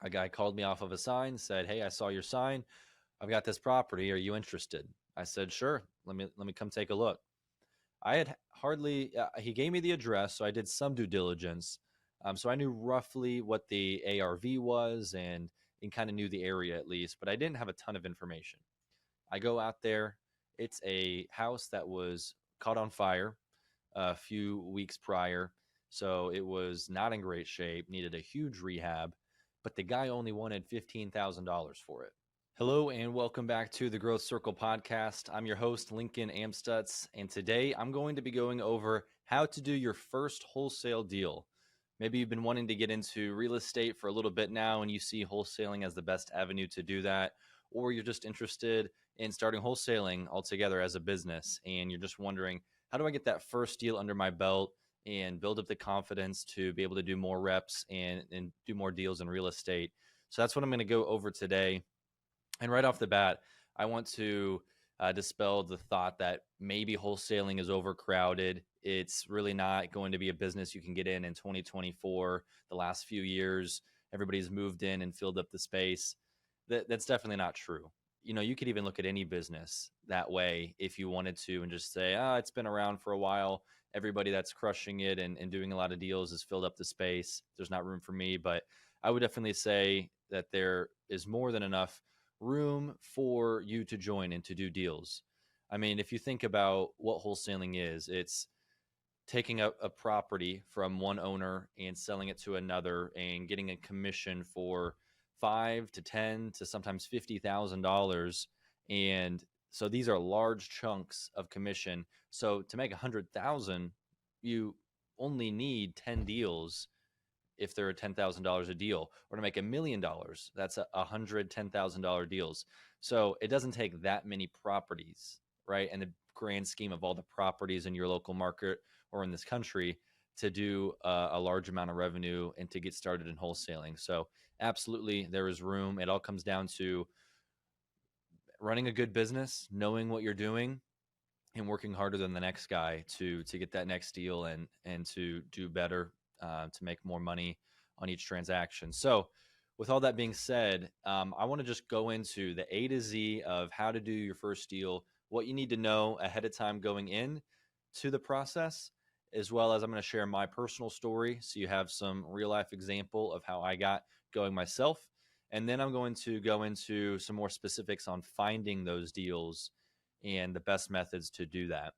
A guy called me off of a sign, said, "Hey, I saw your sign. I've got this property. Are you interested?" I said, "Sure. Let me come take a look." I had hardly. He gave me the address, so I did some due diligence. So I knew roughly what the ARV was, and kind of knew the area at least, but I didn't have a ton of information. I go out there. It's a house that was caught on fire a few weeks prior, so it was not in great shape. Needed a huge rehab, but the guy only wanted $15,000 for it. Hello and welcome back to the Growth Circle podcast. I'm your host, Lincoln Amstutz, and today I'm going to be going over how to do your first wholesale deal. Maybe you've been wanting to get into real estate for a little bit now and you see wholesaling as the best avenue to do that, or you're just interested in starting wholesaling altogether as a business and you're just wondering, how do I get that first deal under my belt and build up the confidence to be able to do more reps and do more deals in real estate? So that's what I'm going to go over today. And right off the bat, I want to dispel the thought that maybe wholesaling is overcrowded. It's really not going to be a business you can get in 2024. The last few years, everybody's moved in and filled up the space. That's definitely not true. You know, you could even look at any business that way if you wanted to and just say, it's been around for a while. Everybody that's crushing it and doing a lot of deals has filled up the space. There's not room for me. But I would definitely say that there is more than enough room for you to join and to do deals. I mean, if you think about what wholesaling is, it's taking a property from one owner and selling it to another and getting a commission for 5 to 10 to sometimes $50,000. And so these are large chunks of commission. So to make 100,000, you only need 10 deals if they're $10,000 a deal, or to make $1 million, that's $110,000 deals. So it doesn't take that many properties, right? In the grand scheme of all the properties in your local market or in this country to do a large amount of revenue and to get started in wholesaling. So absolutely, there is room. It all comes down to running a good business, knowing what you're doing, and working harder than the next guy to get that next deal and to do better, to make more money on each transaction. So, with all that being said, I want to just go into the A to Z of how to do your first deal, what you need to know ahead of time going in to the process, as well as I'm going to share my personal story so you have some real life example of how I got going myself. And then I'm going to go into some more specifics on finding those deals and the best methods to do that.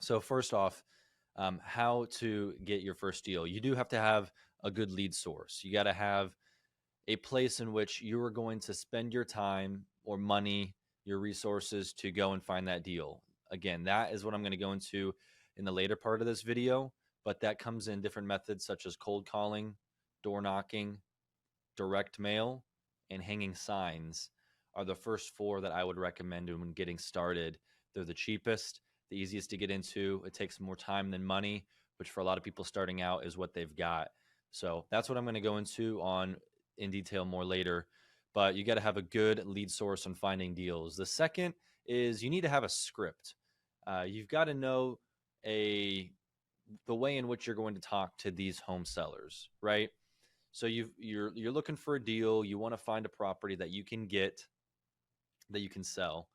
So, first off, how to get your first deal. You do have to have a good lead source. You got to have a place in which you are going to spend your time or money, your resources to go and find that deal. Again, that is what I'm going to go into in the later part of this video, but that comes in different methods such as cold calling, door knocking, direct mail, and hanging signs are the first four that I would recommend when getting started. They're the cheapest, the easiest to get into. It takes more time than money, which for a lot of people starting out is what they've got. So that's what I'm going to go into on in detail more later. But you got to have a good lead source on finding deals. The second is you need to have a script. You've got to know the way in which you're going to talk to these home sellers, right? So you're looking for a deal. You want to find a property that you can get, that you can sell,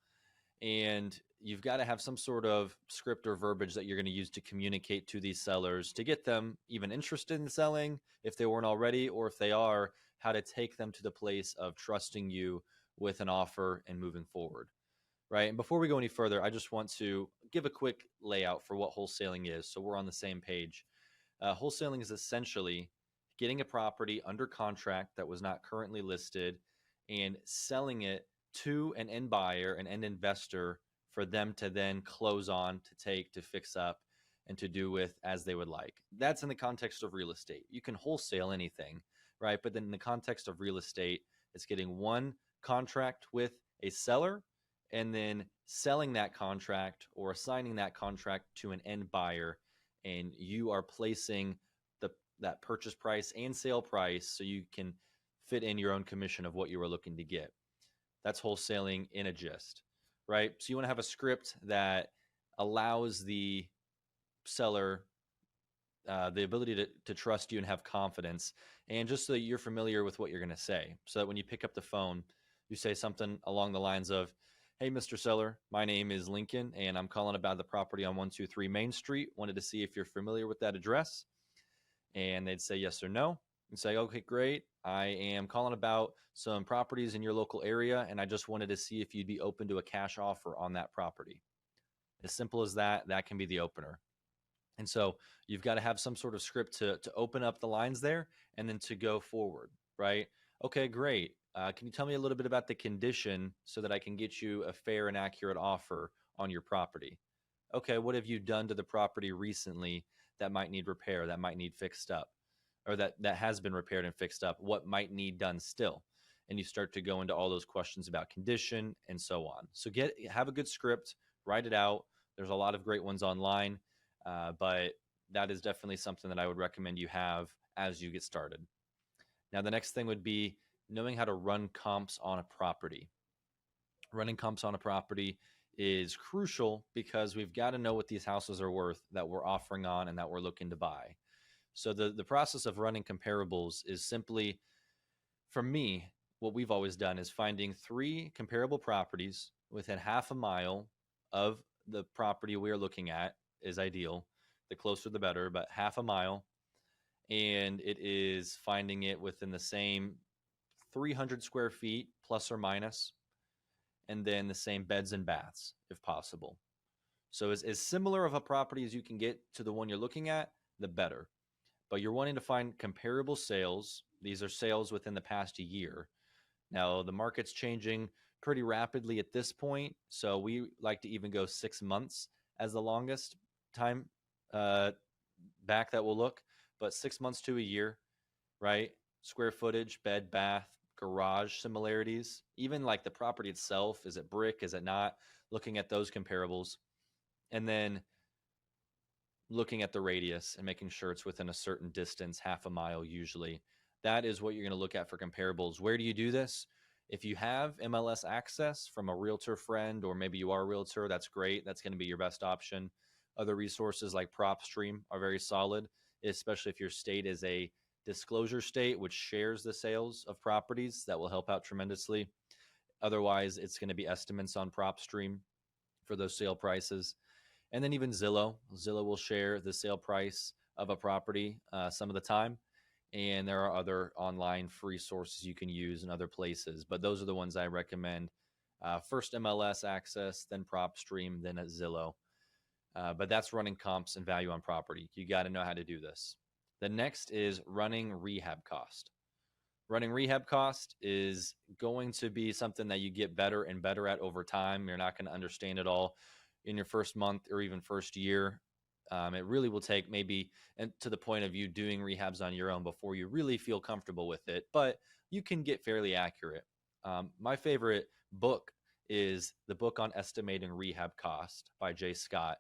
and you've got to have some sort of script or verbiage that you're going to use to communicate to these sellers to get them even interested in selling if they weren't already, or if they are, how to take them to the place of trusting you with an offer and moving forward, right? And before we go any further, I just want to give a quick layout for what wholesaling is so we're on the same page. Wholesaling is essentially getting a property under contract that was not currently listed and selling it to an end buyer, an end investor, for them to then close on, to take, to fix up, and to do with as they would like. That's in the context of real estate. You can wholesale anything, right? But then in the context of real estate, it's getting one contract with a seller and then selling that contract or assigning that contract to an end buyer. And you are placing that purchase price and sale price so you can fit in your own commission of what you were looking to get. That's wholesaling in a gist, right? So you want to have a script that allows the seller the ability to trust you and have confidence, and just so that you're familiar with what you're going to say, so that when you pick up the phone, you say something along the lines of, "Hey, Mr. Seller, my name is Lincoln, and I'm calling about the property on 123 Main Street. Wanted to see if you're familiar with that address." And they'd say yes or no. And say, "Okay, great. I am calling about some properties in your local area, and I just wanted to see if you'd be open to a cash offer on that property." As simple as that, that can be the opener. And so you've got to have some sort of script to open up the lines there and then to go forward, right? Okay, great. Can you tell me a little bit about the condition so that I can get you a fair and accurate offer on your property? Okay, what have you done to the property recently that might need repair, that might need fixed up, or that has been repaired and fixed up? What might need done still? And you start to go into all those questions about condition and so on. So have a good script, write it out. There's a lot of great ones online, but that is definitely something that I would recommend you have as you get started. Now, the next thing would be knowing how to run comps on a property. Running comps on a property is crucial because we've got to know what these houses are worth that we're offering on and that we're looking to buy. So the process of running comparables is simply, for me, what we've always done is finding 3 comparable properties within half a mile of the property we're looking at is ideal. The closer the better, but half a mile. And it is finding it within the same 300 square feet plus or minus, and then the same beds and baths if possible. So as similar of a property as you can get to the one you're looking at, the better. But you're wanting to find comparable sales. These are sales within the past year. Now, the market's changing pretty rapidly at this point, so we like to even go 6 months as the longest time back that we'll look, but 6 months to a year, right? Square footage, bed, bath, garage similarities, even like the property itself. Is it brick? Is it not? Looking at those comparables. And then looking at the radius and making sure it's within a certain distance, half a mile usually. That is what you're going to look at for comparables. Where do you do this? If you have MLS access from a realtor friend, or maybe you are a realtor, that's great. That's going to be your best option. Other resources like PropStream are very solid, especially if your state is a disclosure state, which shares the sales of properties. That will help out tremendously. Otherwise, it's going to be estimates on PropStream for those sale prices. And then even Zillow. Zillow will share the sale price of a property some of the time. And there are other online free sources you can use in other places. But those are the ones I recommend. First MLS access, then PropStream, then at Zillow. But that's running comps and value on property. You got to know how to do this. The next is running rehab cost. Running rehab cost is going to be something that you get better and better at over time. You're not going to understand it all in your first month or even first year. It really will take maybe and to the point of you doing rehabs on your own before you really feel comfortable with it, but you can get fairly accurate. My favorite book is the book on estimating rehab cost by Jay Scott.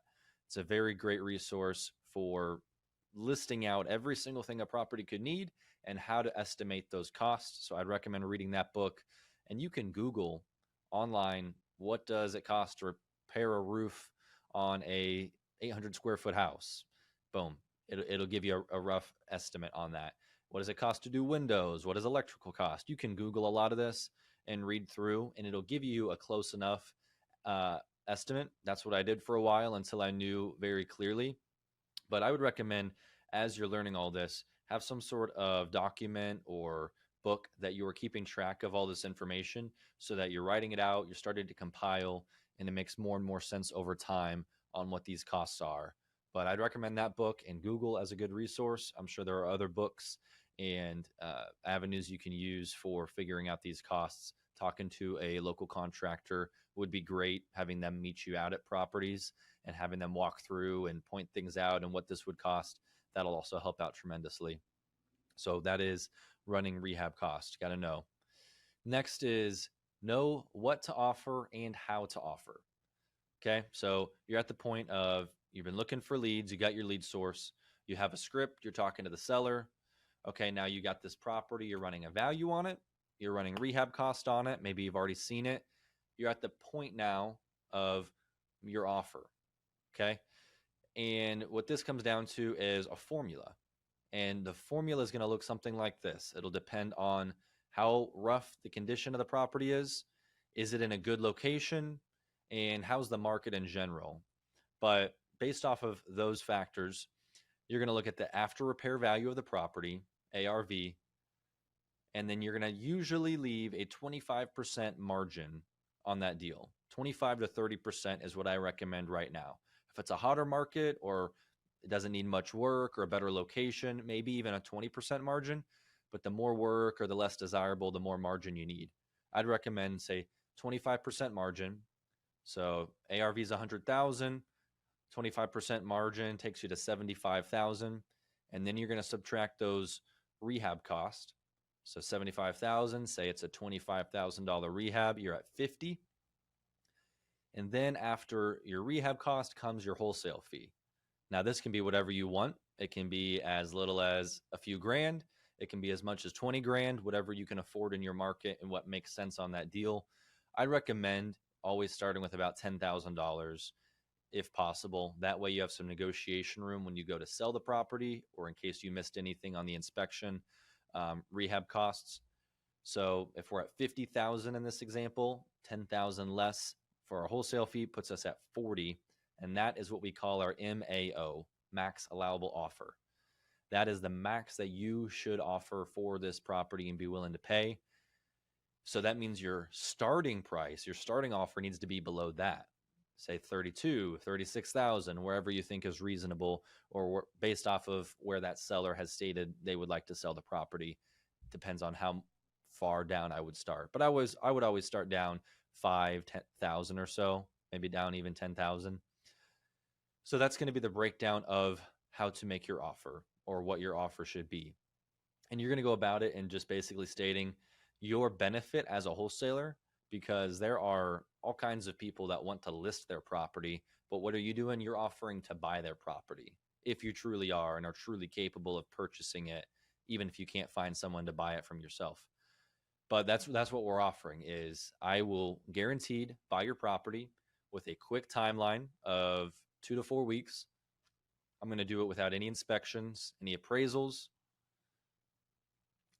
It's a very great resource for listing out every single thing a property could need and how to estimate those costs. So I'd recommend reading that book. And you can Google online, what does it cost to repair a roof on a 800 square foot house? Boom. It'll give you a rough estimate on that. What does it cost to do windows? What does electrical cost? You can Google a lot of this and read through, and it'll give you a close enough estimate. That's what I did for a while until I knew very clearly. But I would recommend, as you're learning all this, have some sort of document or book that you are keeping track of all this information so that you're writing it out, you're starting to compile, and it makes more and more sense over time on what these costs are. But I'd recommend that book and Google as a good resource. I'm sure there are other books and avenues you can use for figuring out these costs. Talking to a local contractor would be great, having them meet you out at properties and having them walk through and point things out and what this would cost. That'll also help out tremendously. So that is running rehab cost. Got to know. Next is know what to offer and how to offer. Okay, so you're at the point of you've been looking for leads, you got your lead source, you have a script, you're talking to the seller. Okay, now you got this property, you're running a value on it, you're running rehab cost on it, maybe you've already seen it. You're at the point now of your offer. Okay, And what this comes down to is a formula. And the formula is going to look something like this. It'll depend on how rough the condition of the property is. Is it in a good location? And how's the market in general? But based off of those factors, you're going to look at the after repair value of the property, ARV, and then you're going to usually leave a 25% margin on that deal. 25 to 30% is what I recommend right now. If it's a hotter market or it doesn't need much work or a better location, maybe even a 20% margin, but the more work or the less desirable, the more margin you need. I'd recommend, say, 25% margin. So ARV is 100,000, 25% margin takes you to 75,000, and then you're going to subtract those rehab costs. So 75,000, say it's a $25,000 rehab, you're at 50. And then after your rehab cost comes your wholesale fee. Now this can be whatever you want. It can be as little as a few grand. It can be as much as 20 grand, whatever you can afford in your market and what makes sense on that deal. I'd recommend always starting with about $10,000 if possible. That way you have some negotiation room when you go to sell the property, or in case you missed anything on the inspection, rehab costs. So if we're at 50,000 in this example, 10,000 less for our wholesale fee puts us at 40, and that is what we call our MAO, max allowable offer. That is the max that you should offer for this property and be willing to pay. So that means your starting price, your starting offer needs to be below that. Say 32, 36,000, wherever you think is reasonable, or based off of where that seller has stated they would like to sell the property. Depends on how far down I would start. But I would always start down 5,000 or so, maybe down even 10,000. So that's going to be the breakdown of how to make your offer, or what your offer should be. And you're going to go about it in just basically stating your benefit as a wholesaler, because there are all kinds of people that want to list their property. But what are you doing? You're offering to buy their property, if you truly are and are truly capable of purchasing it, even if you can't find someone to buy it from yourself. But that's what we're offering is I will guaranteed buy your property with a quick timeline of 2 to 4 weeks. I'm going to do it without any inspections, any appraisals,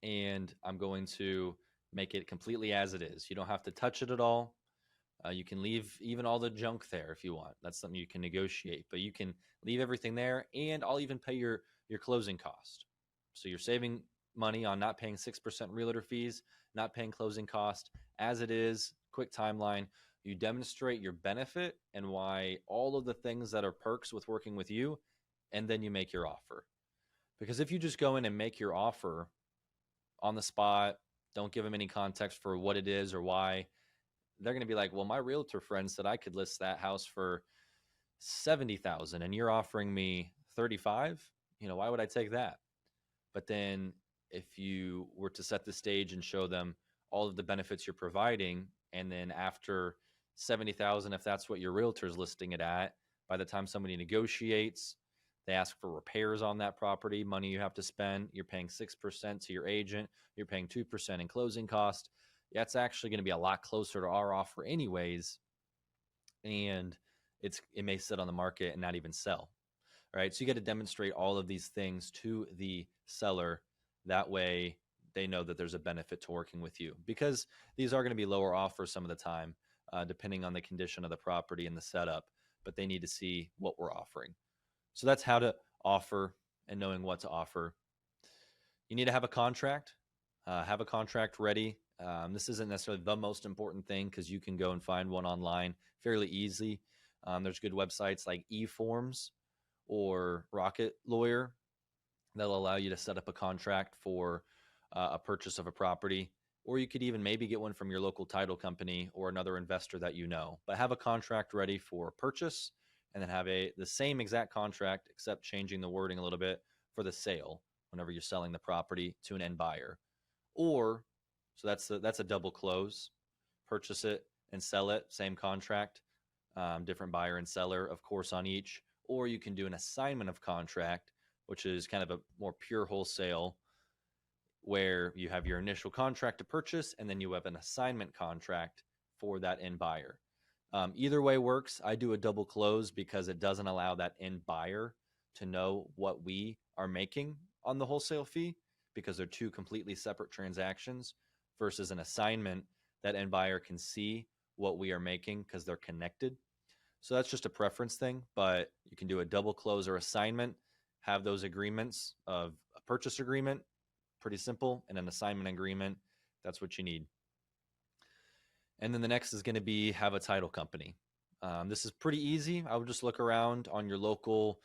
and I'm going to make it completely as it is. You don't have to touch it at all. You can leave even all the junk there if you want. That's something you can negotiate, but you can leave everything there, and I'll even pay your closing cost. So you're saving money on not paying 6% realtor fees, not paying closing cost, as it is, quick timeline. You demonstrate your benefit and why all of the things that are perks with working with you, and then you make your offer. Because if you just go in and make your offer on the spot, don't give them any context for what it is or why, they're going to be like, well, my realtor friend said I could list that house for 70,000 and you're offering me 35. Why would I take that? But then if you were to set the stage and show them all of the benefits you're providing, and then after 70,000, if that's what your realtor's listing it at, by the time somebody negotiates, they ask for repairs on that property, money you have to spend, you're paying 6% to your agent, you're paying 2% in closing cost. That's actually going to be a lot closer to our offer anyways, and it may sit on the market and not even sell. All right, so you got to demonstrate all of these things to the seller. That way they know that there's a benefit to working with you, because these are going to be lower offers some of the time, depending on the condition of the property and the setup, but they need to see what we're offering. So that's how to offer and knowing what to offer. You need to have a contract ready. This isn't necessarily the most important thing, because you can go and find one online fairly easy. There's good websites like eForms or Rocket Lawyer that'll allow you to set up a contract for a purchase of a property. Or you could even maybe get one from your local title company or another investor that you know. But have a contract ready for purchase, and then have the same exact contract, except changing the wording a little bit, for the sale whenever you're selling the property to an end buyer. Or, so that's a double close, purchase it and sell it, same contract, different buyer and seller, of course, on each. Or you can do an assignment of contract, which is kind of a more pure wholesale, where you have your initial contract to purchase, and then you have an assignment contract for that end buyer. Either way works. I do a double close because it doesn't allow that end buyer to know what we are making on the wholesale fee, because they're two completely separate transactions, versus an assignment that end buyer can see what we are making because they're connected. So that's just a preference thing, but you can do a double close or assignment, have those agreements of a purchase agreement, pretty simple, and an assignment agreement. That's what you need. And then the next is going to be have a title company. This is pretty easy. I would just look around on your local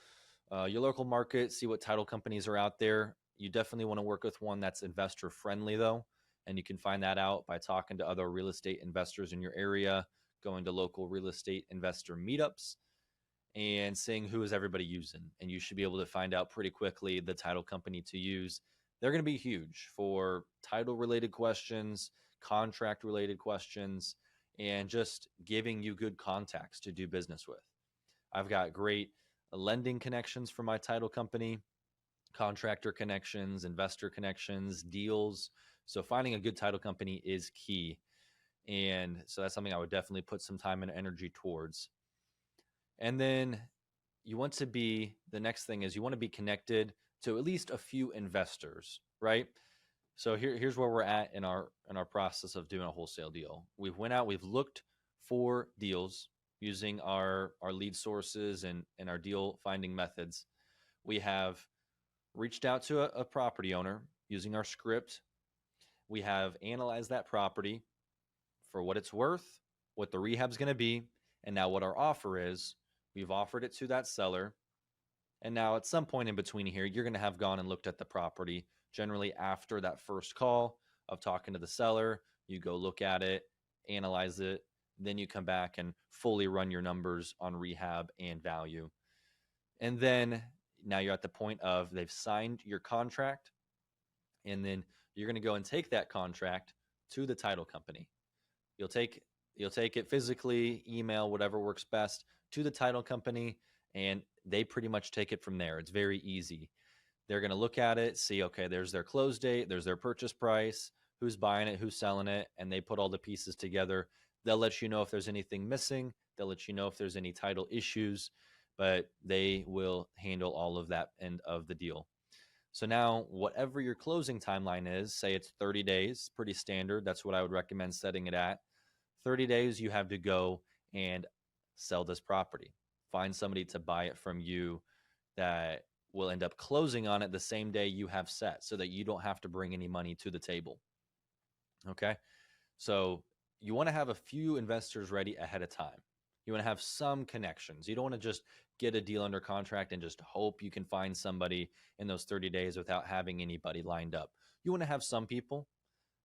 market, see what title companies are out there. You definitely want to work with one that's investor friendly, though, and you can find that out by talking to other real estate investors in your area, going to local real estate investor meetups, and seeing who is everybody using. And you should be able to find out pretty quickly the title company to use. They're going to be huge for title related questions, contract related questions, and just giving you good contacts to do business with. I've got great lending connections for my title company, contractor connections, investor connections, deals. So finding a good title company is key. And so that's something I would definitely put some time and energy towards. And then the next thing is you want to be connected to at least a few investors, right? So here's where we're at in our process of doing a wholesale deal. We've went out, we've looked for deals using our lead sources and our deal finding methods. We have reached out to a property owner using our script. We have analyzed that property for what it's worth, what the rehab's going to be, and now what our offer is. We've offered it to that seller. And now at some point in between here, you're going to have gone and looked at the property. Generally after that first call of talking to the seller, you go look at it, analyze it, then you come back and fully run your numbers on rehab and value. And then now you're at the point of they've signed your contract, and then you're going to go and take that contract to the title company. You'll take it physically, email, whatever works best, to the title company, and they pretty much take it from there. It's very easy. They're going to look at it, see, okay, there's their close date, there's their purchase price, who's buying it, who's selling it, and they put all the pieces together. They'll let you know if there's anything missing. They'll let you know if there's any title issues, but they will handle all of that end of the deal. So now, whatever your closing timeline is, say it's 30 days, pretty standard. That's what I would recommend setting it at. 30 days, you have to go and sell this property. Find somebody to buy it from you that will end up closing on it the same day you have set, so that you don't have to bring any money to the table. Okay? So you want to have a few investors ready ahead of time. You want to have some connections. You don't want to just get a deal under contract and just hope you can find somebody in those 30 days without having anybody lined up. You want to have some people.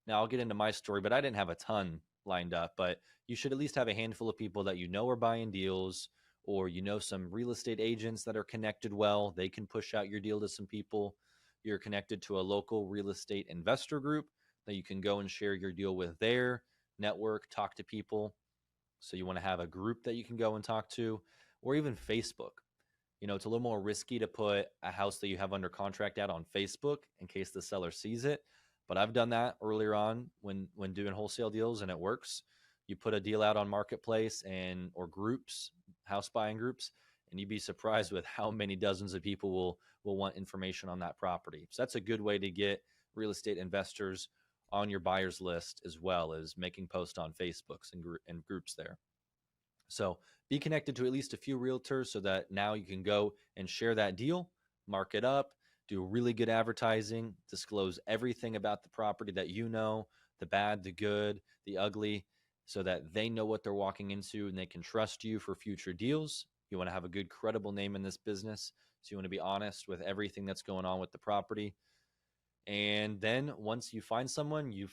Now, I'll get into my story, but I didn't have a ton lined up. But you should at least have a handful of people that you know are buying deals, or you know some real estate agents that are connected well. They can push out your deal to some people. You're connected to a local real estate investor group that you can go and share your deal with their network, talk to people. So you want to have a group that you can go and talk to, or even Facebook. You know, it's a little more risky to put a house that you have under contract out on Facebook in case the seller sees it. But I've done that earlier on when doing wholesale deals, and it works. You put a deal out on Marketplace or groups, house buying groups, and you'd be surprised with how many dozens of people will want information on that property. So that's a good way to get real estate investors on your buyer's list, as well as making posts on Facebooks and groups there. So be connected to at least a few realtors so that now you can go and share that deal, mark it up, do really good advertising, disclose everything about the property that you know, the bad, the good, the ugly, so that they know what they're walking into and they can trust you for future deals. You want to have a good, credible name in this business. So you want to be honest with everything that's going on with the property. And then once you find someone, you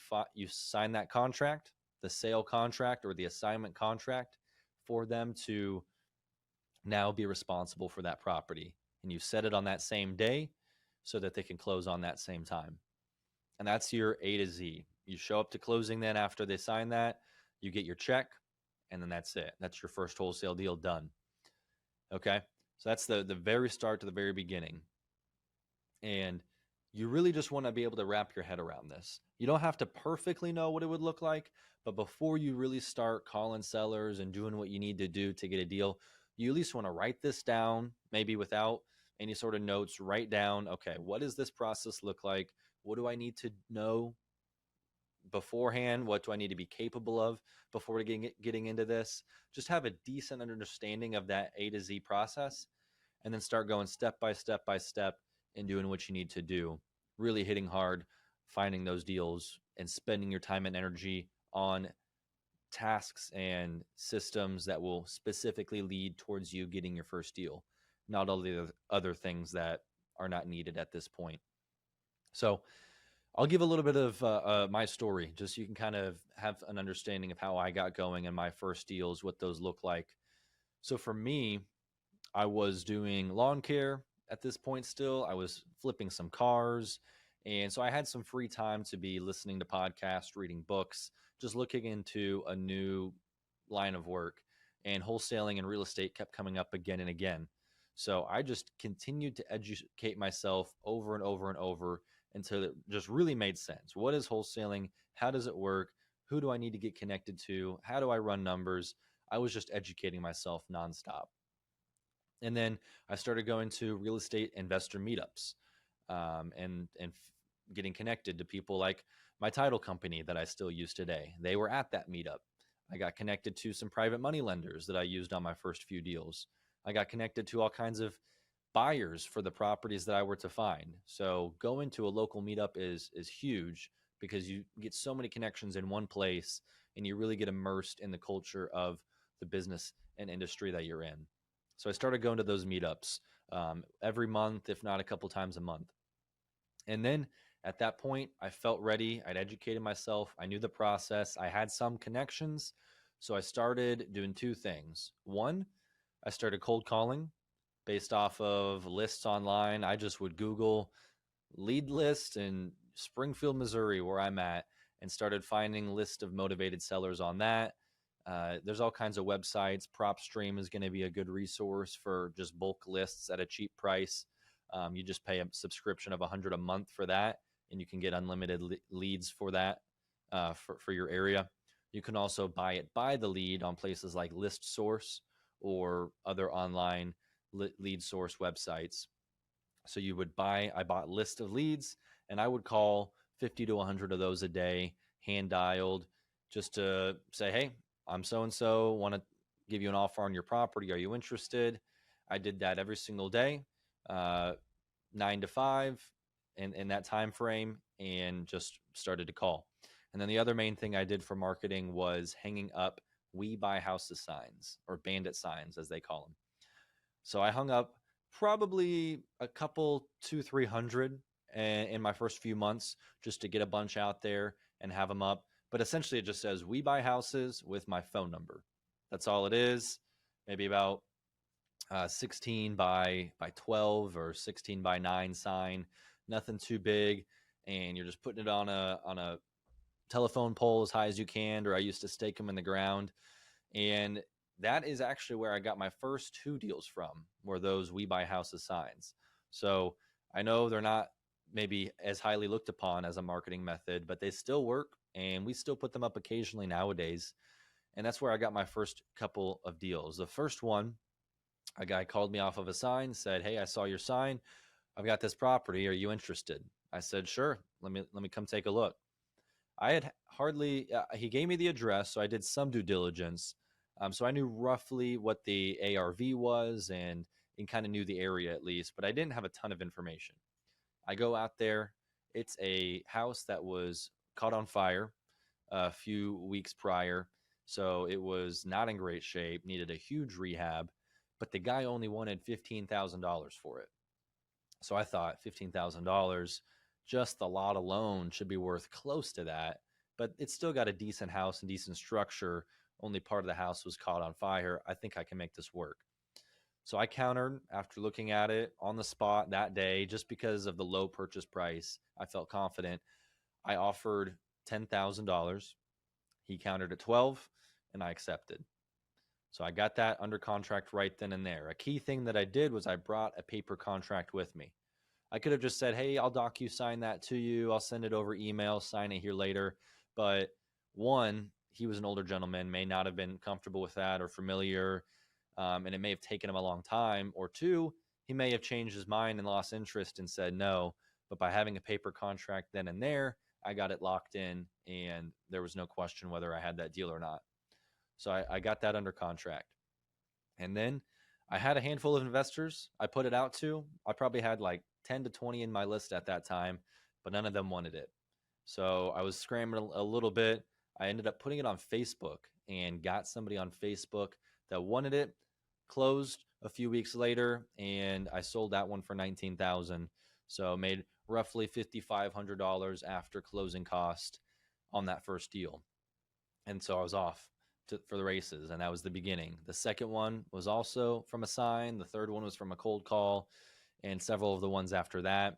sign that contract, the sale contract or the assignment contract, for them to now be responsible for that property. And you set it on that same day so that they can close on that same time. And that's your A to Z. You show up to closing then after they sign that, you get your check, and then that's it. That's your first wholesale deal done. Okay? So that's the very start to the very beginning. And you really just want to be able to wrap your head around this. You don't have to perfectly know what it would look like, but before you really start calling sellers and doing what you need to do to get a deal, you at least want to write this down, maybe without any sort of notes. Write down, okay, what does this process look like? What do I need to know beforehand? What do I need to be capable of before getting into this? Just have a decent understanding of that A to Z process, and then start going step by step by step and doing what you need to do. Really hitting hard, finding those deals, and spending your time and energy on tasks and systems that will specifically lead towards you getting your first deal, not all the other things that are not needed at this point. So, I'll give a little bit of my story, just so you can kind of have an understanding of how I got going and my first deals, what those look like. So for me, I was doing lawn care at this point still. I was flipping some cars. And so I had some free time to be listening to podcasts, reading books, just looking into a new line of work. And wholesaling and real estate kept coming up again and again. So I just continued to educate myself over and over and over until it just really made sense. What is wholesaling? How does it work? Who do I need to get connected to? How do I run numbers? I was just educating myself nonstop. And then I started going to real estate investor meetups, and getting connected to people like my title company that I still use today. They were at that meetup. I got connected to some private money lenders that I used on my first few deals. I got connected to all kinds of buyers for the properties that I were to find. So going to a local meetup is huge, because you get so many connections in one place, and you really get immersed in the culture of the business and industry that you're in. So I started going to those meetups every month, if not a couple times a month. And then at that point, I felt ready. I'd educated myself. I knew the process. I had some connections. So I started doing two things. One, I started cold calling based off of lists online. I just would Google lead list in Springfield, Missouri, where I'm at, and started finding list of motivated sellers on that. There's all kinds of websites. PropStream is going to be a good resource for just bulk lists at a cheap price. You just pay a subscription of $100 a month for that, and you can get unlimited leads for that, for your area. You can also buy it by the lead on places like List Source or other online lead source websites. So I bought list of leads, and I would call 50 to 100 of those a day, hand dialed, just to say, hey, I'm so-and-so, want to give you an offer on your property. Are you interested? I did that every single day, 9 to 5 in that time frame, and just started to call. And then the other main thing I did for marketing was hanging up "We Buy Houses" signs, or bandit signs as they call them. So I hung up probably a couple, 200, 300 in my first few months, just to get a bunch out there and have them up. But essentially it just says "We Buy Houses" with my phone number. That's all it is. Maybe about 16 by 12 or 16 by 9 sign. Nothing too big. And you're just putting it on a telephone pole as high as you can, or I used to stake them in the ground. And that is actually where I got my first two deals from, were those "We Buy Houses" signs. So I know they're not maybe as highly looked upon as a marketing method, but they still work, and we still put them up occasionally nowadays. And that's where I got my first couple of deals. The first one, a guy called me off of a sign, said, hey, I saw your sign. I've got this property. Are you interested? I said, sure. Let me come take a look. I had hardly, he gave me the address, so I did some due diligence. So I knew roughly what the ARV was, and kind of knew the area at least, but I didn't have a ton of information. I go out there. It's a house that was caught on fire a few weeks prior. So it was not in great shape, needed a huge rehab, but the guy only wanted $15,000 for it. So I thought $15,000, just the lot alone should be worth close to that, but it's still got a decent house and decent structure. Only part of the house was caught on fire. I think I can make this work. So I countered after looking at it on the spot that day, just because of the low purchase price. I felt confident. I offered $10,000. He countered at 12, and I accepted. So I got that under contract right then and there. A key thing that I did was I brought a paper contract with me. I could have just said, hey, I'll DocuSign that to you. I'll send it over email, sign it here later. But one, he was an older gentleman, may not have been comfortable with that or familiar, and it may have taken him a long time. Or two, he may have changed his mind and lost interest and said no. But by having a paper contract then and there, I got it locked in, and there was no question whether I had that deal or not. So I got that under contract. And then I had a handful of investors I put it out to. I probably had like 10 to 20 in my list at that time, but none of them wanted it. So I was scrambling a little bit. I ended up putting it on Facebook and got somebody on Facebook that wanted it, closed a few weeks later, and I sold that one for 19,000. So made roughly $5,500 after closing cost on that first deal. And so I was off for the races, and that was the beginning. The second one was also from a sign. The third one was from a cold call, and several of the ones after that.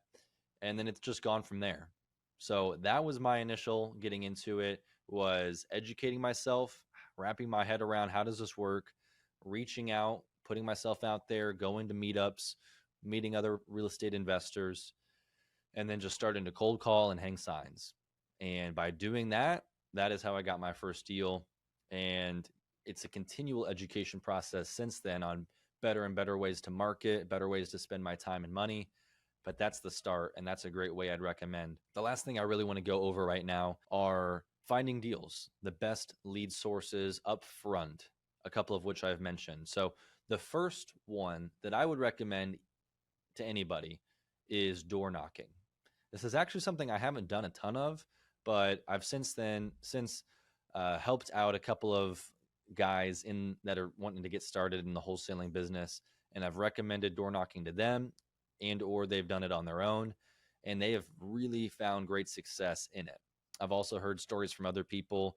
And then it's just gone from there. So that was my initial getting into it, was educating myself, wrapping my head around how does this work, reaching out, putting myself out there, going to meetups, meeting other real estate investors, and then just starting to cold call and hang signs. And by doing that, that is how I got my first deal. And it's a continual education process since then on better and better ways to market, better ways to spend my time and money. But that's the start, and that's a great way I'd recommend. The last thing I really want to go over right now are finding deals, the best lead sources up front, a couple of which I've mentioned. So the first one that I would recommend to anybody is door knocking. This is actually something I haven't done a ton of, but I've since helped out a couple of guys that are wanting to get started in the wholesaling business, and I've recommended door knocking to them, and or they've done it on their own, and they have really found great success in it. I've also heard stories from other people,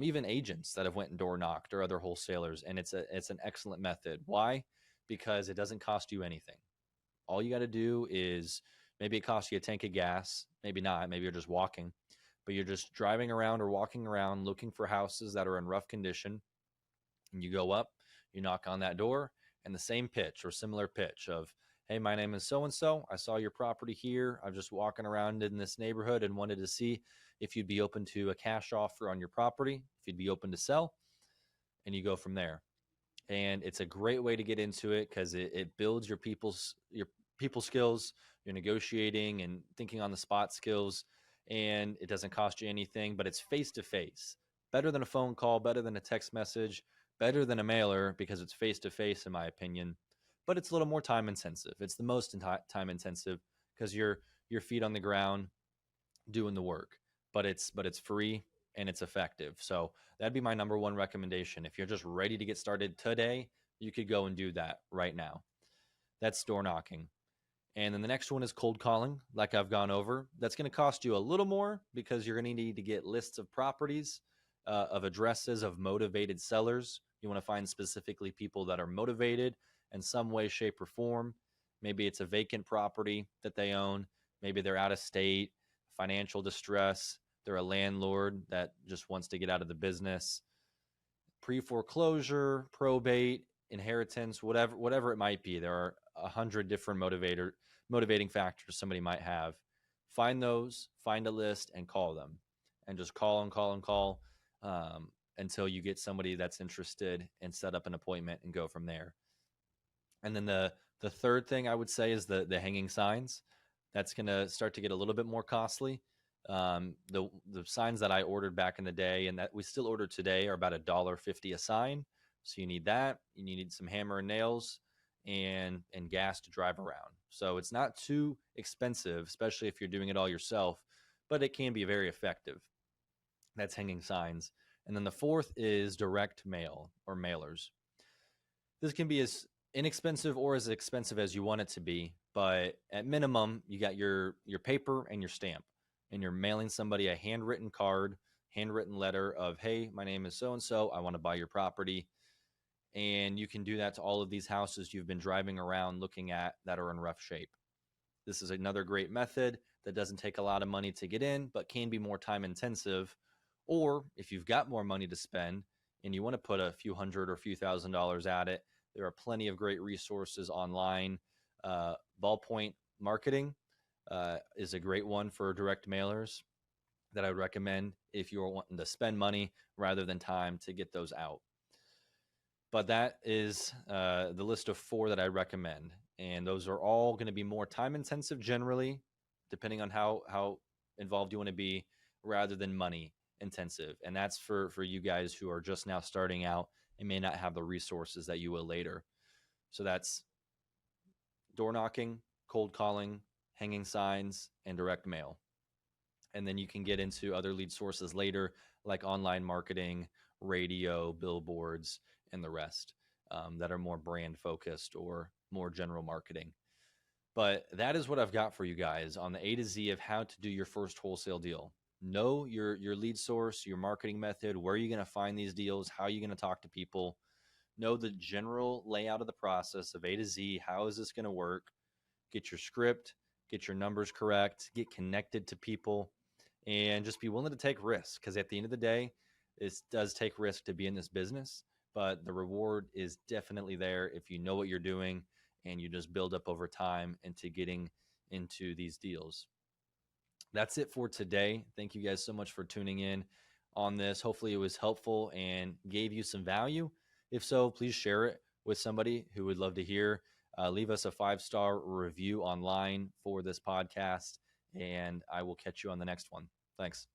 even agents that have went and door knocked, or other wholesalers, and it's an excellent method. Why? Because it doesn't cost you anything. All you got to do is, maybe it costs you a tank of gas, maybe not, maybe you're just walking, but you're just driving around or walking around looking for houses that are in rough condition. And you go up, you knock on that door, and the same pitch or similar pitch of, hey, my name is so-and-so. I saw your property here. I'm just walking around in this neighborhood and wanted to see if you'd be open to a cash offer on your property, if you'd be open to sell, and you go from there. And it's a great way to get into it because it builds your people skills, your negotiating and thinking on the spot skills, and it doesn't cost you anything, but it's face to face. Better than a phone call, better than a text message, better than a mailer because it's face to face, in my opinion. But it's a little more time intensive. It's the most time intensive because you're your feet on the ground doing the work. But it's free and it's effective. So that'd be my number one recommendation. If you're just ready to get started today, you could go and do that right now. That's door knocking. And then the next one is cold calling, like I've gone over. That's going to cost you a little more because you're going to need to get lists of properties, of addresses, of motivated sellers. You want to find specifically people that are motivated in some way, shape, or form. Maybe it's a vacant property that they own. Maybe they're out of state, financial distress. They're a landlord that just wants to get out of the business. Pre-foreclosure, probate, inheritance, whatever it might be. There are 100 different motivating factors somebody might have. Find those, find a list, and call them. And just call and call and call until you get somebody that's interested, and set up an appointment and go from there. And then the third thing I would say is the hanging signs. That's going to start to get a little bit more costly. The signs that I ordered back in the day and that we still order today are about $1.50 a sign. So you need that. You need some hammer and nails and gas to drive around. So it's not too expensive, especially if you're doing it all yourself, but it can be very effective. That's hanging signs. And then the fourth is direct mail or mailers. This can be as inexpensive or as expensive as you want it to be, but at minimum, you got your paper and your stamp, and you're mailing somebody a handwritten card, handwritten letter of, hey, my name is so-and-so, I want to buy your property. And you can do that to all of these houses you've been driving around looking at that are in rough shape. This is another great method that doesn't take a lot of money to get in, but can be more time intensive. Or if you've got more money to spend and you want to put a few hundred or a few $1,000s at it, there are plenty of great resources online. Ballpoint marketing is a great one for direct mailers that I would recommend if you're wanting to spend money rather than time to get those out. But that is the list of 4 that I recommend. And those are all going to be more time intensive generally, depending on how involved you want to be, rather than money intensive. And that's for you guys who are just now starting out and may not have the resources that you will later. So that's door knocking, cold calling, hanging signs, and direct mail. And then you can get into other lead sources later, like online marketing, radio, billboards, and the rest that are more brand focused or more general marketing. But that is what I've got for you guys on the A to Z of how to do your first wholesale deal. Know your lead source, your marketing method, where you're going to find these deals, how you're going to talk to people. Know the general layout of the process of A to Z. How is this going to work? Get your script, get your numbers correct, get connected to people, and just be willing to take risks. Because at the end of the day, it does take risk to be in this business, but the reward is definitely there if you know what you're doing and you just build up over time into getting into these deals. That's it for today. Thank you guys so much for tuning in on this. Hopefully it was helpful and gave you some value. If so, please share it with somebody who would love to hear. Leave us a 5-star review online for this podcast, and I will catch you on the next one. Thanks.